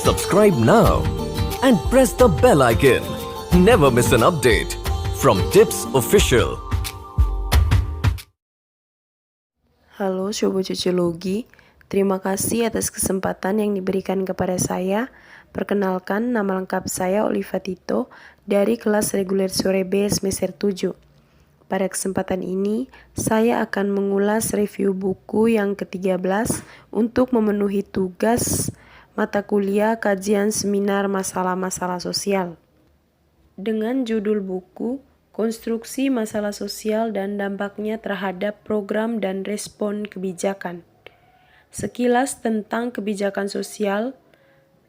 Subscribe now and press the bell icon. Never miss an update from Tips Official. Halo Sobat Cocologi, terima kasih atas kesempatan yang diberikan kepada saya. Perkenalkan, nama lengkap saya Oliva Tito dari kelas reguler sore B semester 7. Pada kesempatan ini, saya akan mengulas review buku yang ke-13 untuk memenuhi tugas mata kuliah kajian seminar masalah-masalah sosial. Dengan judul buku, Konstruksi Masalah Sosial dan Dampaknya Terhadap Program dan Respon Kebijakan. Sekilas tentang kebijakan sosial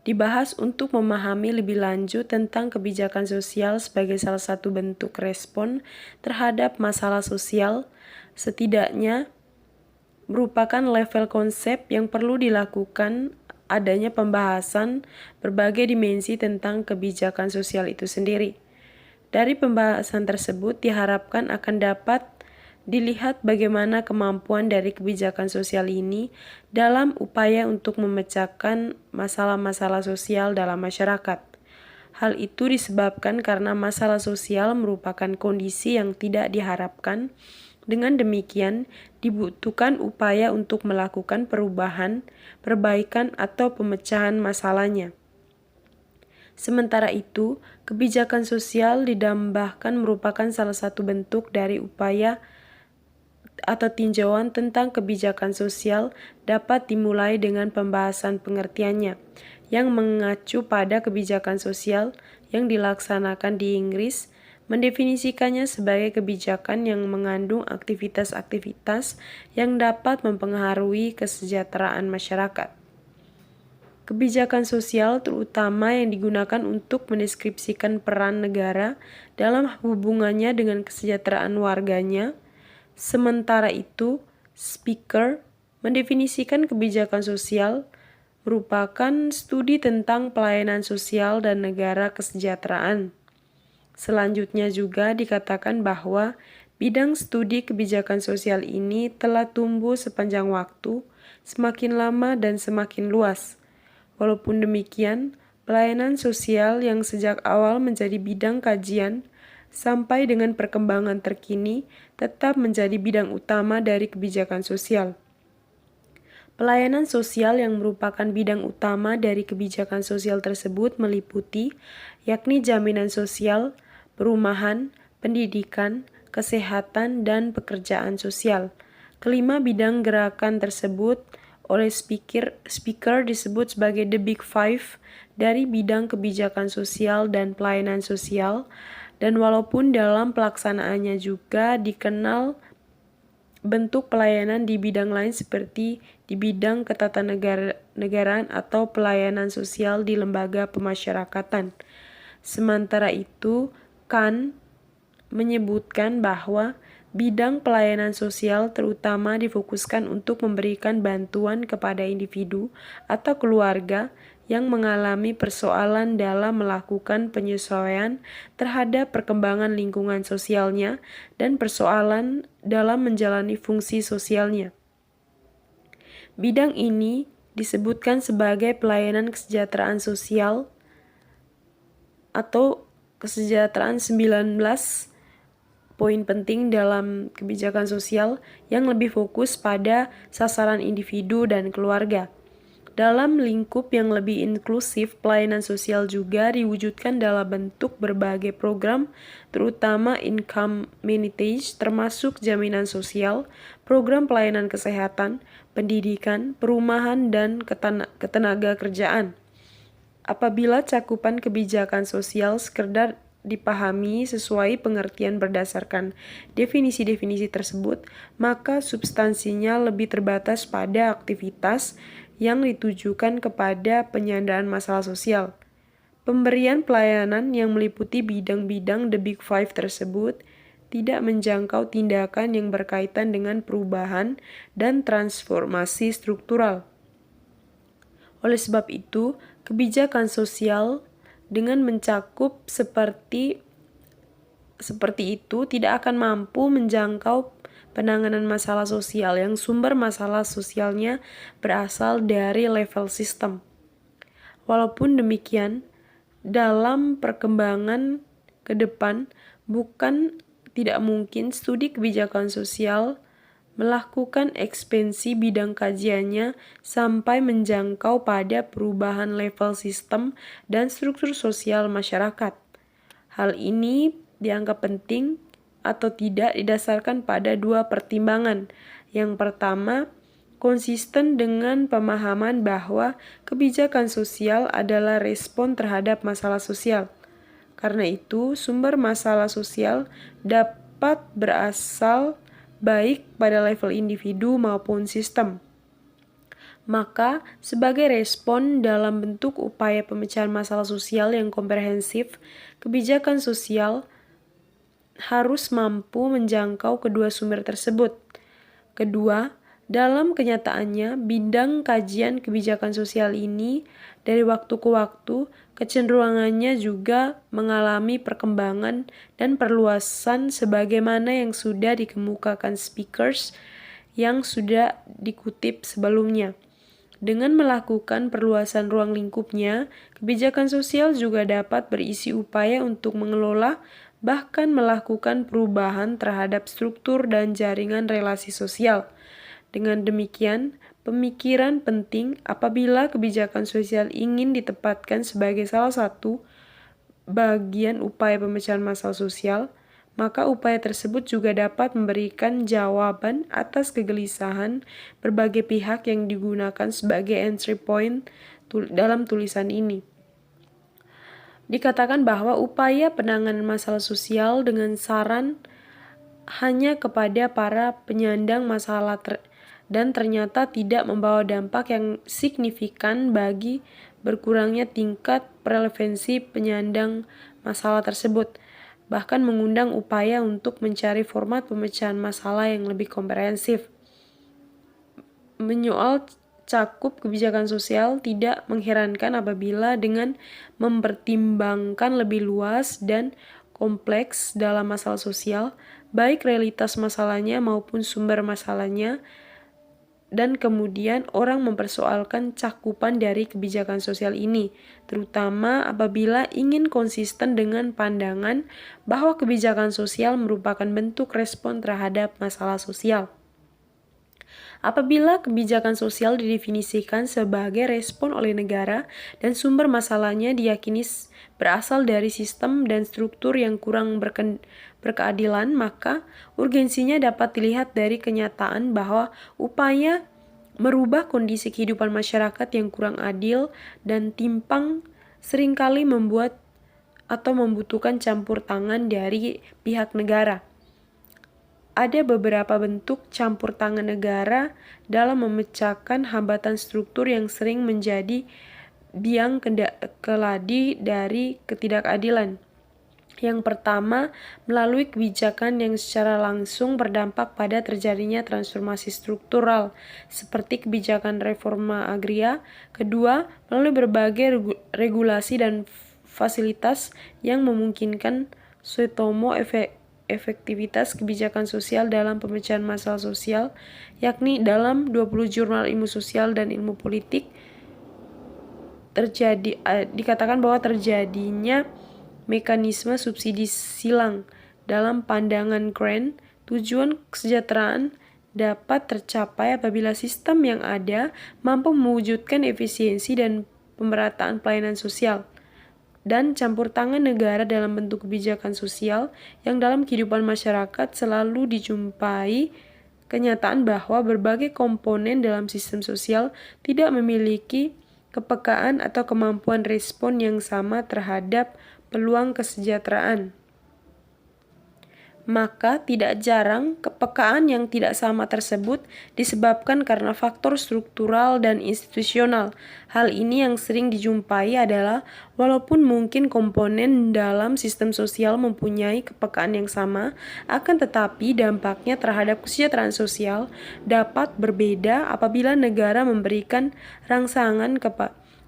dibahas untuk memahami lebih lanjut tentang kebijakan sosial sebagai salah satu bentuk respon terhadap masalah sosial, setidaknya merupakan level konsep yang perlu dilakukan adanya pembahasan berbagai dimensi tentang kebijakan sosial itu sendiri. Dari pembahasan tersebut diharapkan akan dapat dilihat bagaimana kemampuan dari kebijakan sosial ini dalam upaya untuk memecahkan masalah-masalah sosial dalam masyarakat. Hal itu disebabkan karena masalah sosial merupakan kondisi yang tidak diharapkan. Dengan demikian, dibutuhkan upaya untuk melakukan perubahan, perbaikan, atau pemecahan masalahnya. Sementara itu, kebijakan sosial ditambahkan merupakan salah satu bentuk dari upaya atau tinjauan tentang kebijakan sosial dapat dimulai dengan pembahasan pengertiannya, yang mengacu pada kebijakan sosial yang dilaksanakan di Inggris, mendefinisikannya sebagai kebijakan yang mengandung aktivitas-aktivitas yang dapat mempengaruhi kesejahteraan masyarakat. Kebijakan sosial terutama yang digunakan untuk mendeskripsikan peran negara dalam hubungannya dengan kesejahteraan warganya. Sementara itu, Speaker mendefinisikan kebijakan sosial merupakan studi tentang pelayanan sosial dan negara kesejahteraan. Selanjutnya juga dikatakan bahwa bidang studi kebijakan sosial ini telah tumbuh sepanjang waktu, semakin lama dan semakin luas. Walaupun demikian, pelayanan sosial yang sejak awal menjadi bidang kajian sampai dengan perkembangan terkini tetap menjadi bidang utama dari kebijakan sosial. Pelayanan sosial yang merupakan bidang utama dari kebijakan sosial tersebut meliputi yakni jaminan sosial, perumahan, pendidikan, kesehatan, dan pekerjaan sosial. Kelima bidang gerakan tersebut oleh speaker disebut sebagai The Big Five dari bidang kebijakan sosial dan pelayanan sosial, dan walaupun dalam pelaksanaannya juga dikenal bentuk pelayanan di bidang lain seperti di bidang ketatanegaraan atau pelayanan sosial di lembaga pemasyarakatan. Sementara itu, Khan menyebutkan bahwa bidang pelayanan sosial terutama difokuskan untuk memberikan bantuan kepada individu atau keluarga yang mengalami persoalan dalam melakukan penyesuaian terhadap perkembangan lingkungan sosialnya dan persoalan dalam menjalani fungsi sosialnya. Bidang ini disebutkan sebagai pelayanan kesejahteraan sosial atau kesejahteraan 19 poin penting dalam kebijakan sosial yang lebih fokus pada sasaran individu dan keluarga. Dalam lingkup yang lebih inklusif, pelayanan sosial juga diwujudkan dalam bentuk berbagai program, terutama income management, termasuk jaminan sosial, program pelayanan kesehatan, pendidikan, perumahan, dan ketenaga kerjaan. Apabila cakupan kebijakan sosial sekedar dipahami sesuai pengertian berdasarkan definisi-definisi tersebut, maka substansinya lebih terbatas pada aktivitas yang ditujukan kepada penyanderaan masalah sosial. Pemberian pelayanan yang meliputi bidang-bidang The Big Five tersebut tidak menjangkau tindakan yang berkaitan dengan perubahan dan transformasi struktural. Oleh sebab itu, kebijakan sosial dengan mencakup seperti itu tidak akan mampu menjangkau penanganan masalah sosial yang sumber masalah sosialnya berasal dari level sistem. Walaupun demikian, dalam perkembangan ke depan, bukan tidak mungkin studi kebijakan sosial melakukan ekspansi bidang kajiannya sampai menjangkau pada perubahan level sistem dan struktur sosial masyarakat. Hal ini dianggap penting atau tidak didasarkan pada dua pertimbangan. Yang pertama, konsisten dengan pemahaman bahwa kebijakan sosial adalah respon terhadap masalah sosial. Karena itu, sumber masalah sosial dapat berasal baik pada level individu maupun sistem. Maka, sebagai respon dalam bentuk upaya pemecahan masalah sosial yang komprehensif, kebijakan sosial harus mampu menjangkau kedua sumber tersebut. Kedua, dalam kenyataannya, bidang kajian kebijakan sosial ini dari waktu ke waktu kecenderungannya juga mengalami perkembangan dan perluasan sebagaimana yang sudah dikemukakan speakers yang sudah dikutip sebelumnya. Dengan melakukan perluasan ruang lingkupnya, kebijakan sosial juga dapat berisi upaya untuk mengelola bahkan melakukan perubahan terhadap struktur dan jaringan relasi sosial. Dengan demikian, pemikiran penting apabila kebijakan sosial ingin ditempatkan sebagai salah satu bagian upaya pemecahan masalah sosial, maka upaya tersebut juga dapat memberikan jawaban atas kegelisahan berbagai pihak yang digunakan sebagai entry point dalam tulisan ini. Dikatakan bahwa upaya penanganan masalah sosial dengan saran hanya kepada para penyandang masalah dan ternyata tidak membawa dampak yang signifikan bagi berkurangnya tingkat relevansi penyandang masalah tersebut, bahkan mengundang upaya untuk mencari format pemecahan masalah yang lebih komprehensif. Menyoal cakup kebijakan sosial tidak mengherankan apabila dengan mempertimbangkan lebih luas dan kompleks dalam masalah sosial, baik realitas masalahnya maupun sumber masalahnya, dan kemudian orang mempersoalkan cakupan dari kebijakan sosial ini, terutama apabila ingin konsisten dengan pandangan bahwa kebijakan sosial merupakan bentuk respon terhadap masalah sosial. Apabila kebijakan sosial didefinisikan sebagai respon oleh negara dan sumber masalahnya diyakini berasal dari sistem dan struktur yang kurang berkeadilan, maka urgensinya dapat dilihat dari kenyataan bahwa upaya merubah kondisi kehidupan masyarakat yang kurang adil dan timpang seringkali membuat atau membutuhkan campur tangan dari pihak negara. Ada beberapa bentuk campur tangan negara dalam memecahkan hambatan struktur yang sering menjadi biang keladi dari ketidakadilan. Yang pertama, melalui kebijakan yang secara langsung berdampak pada terjadinya transformasi struktural, seperti kebijakan reforma agraria. Kedua, melalui berbagai regulasi dan fasilitas yang memungkinkan suetomo efektivitas kebijakan sosial dalam pemecahan masalah sosial, yakni dalam 20 jurnal ilmu sosial dan ilmu politik dikatakan bahwa terjadinya mekanisme subsidi silang. Dalam pandangan Grant, tujuan kesejahteraan dapat tercapai apabila sistem yang ada mampu mewujudkan efisiensi dan pemerataan pelayanan sosial, dan campur tangan negara dalam bentuk kebijakan sosial yang dalam kehidupan masyarakat selalu dijumpai kenyataan bahwa berbagai komponen dalam sistem sosial tidak memiliki kepekaan atau kemampuan respon yang sama terhadap peluang kesejahteraan. Maka tidak jarang kepekaan yang tidak sama tersebut disebabkan karena faktor struktural dan institusional. Hal ini yang sering dijumpai adalah walaupun mungkin komponen dalam sistem sosial mempunyai kepekaan yang sama, akan tetapi dampaknya terhadap kesejahteraan sosial dapat berbeda apabila negara memberikan rangsangan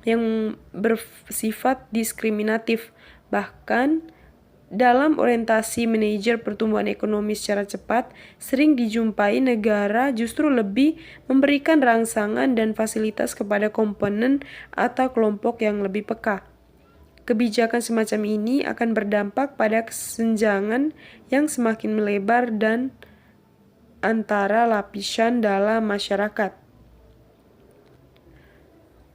yang bersifat diskriminatif, bahkan Dalam orientasi manajer pertumbuhan ekonomi secara cepat, sering dijumpai negara justru lebih memberikan rangsangan dan fasilitas kepada komponen atau kelompok yang lebih peka. Kebijakan semacam ini akan berdampak pada kesenjangan yang semakin melebar dan antara lapisan dalam masyarakat.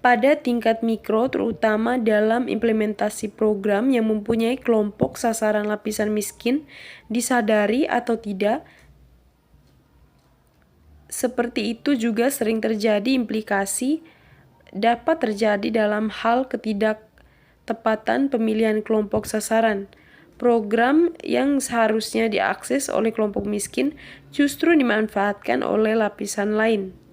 Pada tingkat mikro, terutama dalam implementasi program yang mempunyai kelompok sasaran lapisan miskin, disadari atau tidak, seperti itu juga sering terjadi implikasi dapat terjadi dalam hal ketidaktepatan pemilihan kelompok sasaran. Program yang seharusnya diakses oleh kelompok miskin justru dimanfaatkan oleh lapisan lain.